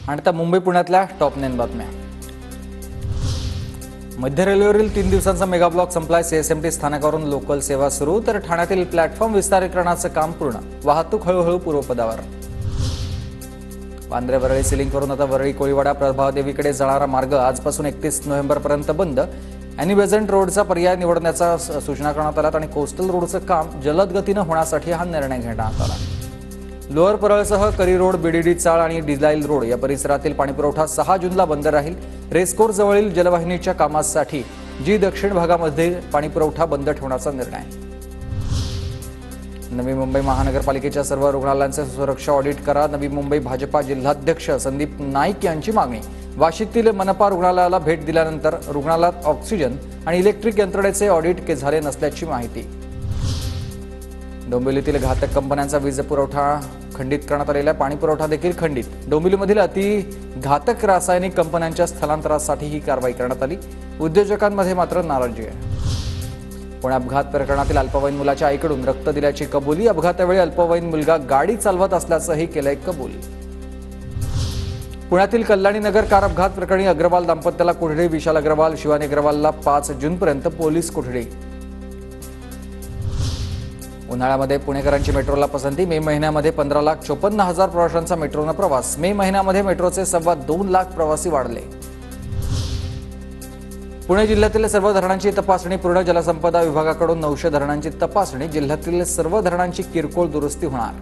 आणि आता मुंबई पुण्यातल्या टॉप 9 बातम्या। मध्य रेल्वेवरील 3 दिवसांचा मेगा ब्लॉक संपलाय। सीएसएमटी स्थानकावरून लोकल सेवा सुरू, तर ठाण्यातील प्लॅटफॉर्म विस्तारीकरणाचं काम पूर्ण, वाहतूक हळूहळू पूर्वपदावर। वांद्रे वरळी सिलिंग करून आता वरळी कोळीवाडा प्रभादेवीकडे जाणारा मार्ग आजपासून 31 नोव्हेंबरपर्यंत बंद। ॲनिबेझंट रोडचा पर्याय निवडण्याचा सूचना करण्यात आल्यात आणि कोस्टल रोडचं काम जलद गतीनं होण्यासाठी हा निर्णय घेण्यात आला। लोअर परळसह करी रोड, बीडीडी चाळ आणि डिझाईल रोड या परिसरातील पाणीपुरवठा 6 जूनला बंद राहील। रेस्कोर जवळील जलवाहिनीच्या कामासाठी जी दक्षिण भागामध्ये पाणीपुरवठा बंद ठेवण्याचा निर्णय। नवी मुंबई महानगरपालिकेच्या सर्व रुग्णालयांचे सुरक्षा ऑडिट करा, नवी मुंबई भाजपा जिल्हाध्यक्ष संदीप नाईक यांची मागणी। वाशीतील मनपा रुग्णालयाला भेट दिल्यानंतर रुग्णालयात ऑक्सिजन आणि इलेक्ट्रिक यंत्रणेचे ऑडिट झाले नसल्याची माहिती। डोंबिवलीतील घातक कंपन्यांचा वीज पुरवठा खंडित करण्यात आलेला पाणी पुरवठा देखील खंडित। डोंबिवलीमधील अति घातक रासायनिक कंपन्यांच्या स्थलांतरासाठी ही कारवाई करण्यात आली। उद्योजकांमध्ये मात्र नाराजी आहे। पुणे अपघात प्रकरणातील अल्पवयीन मुलाच्या आईकडून रक्त दिल्याची कबुली। अपघातावेळी अल्पवयीन मुलगा गाडी चालवत असल्याचंही केलंय कबूल। पुण्यातील कल्याणी नगर कार अपघात प्रकरणी अग्रवाल दाम्पत्याला कोठडी। विशाल अग्रवाल, शिवानी अग्रवालला 5 जूनपर्यंत पोलीस कोठडी। उन्हाळ्यामध्ये पुणेकरांची मेट्रोला पसंती। मे महिन्यामध्ये 15,54,000 प्रवाशांचा मेट्रोनं प्रवास। मे महिन्यामध्ये मेट्रोचे 2.25 लाख प्रवासी वाढले। पुणे जिल्ह्यातील सर्व धरणांची तपासणी पूर्ण। जलसंपदा विभागाकडून 900 धरणांची तपासणी। जिल्ह्यातील सर्व धरणांची किरकोळ दुरुस्ती होणार।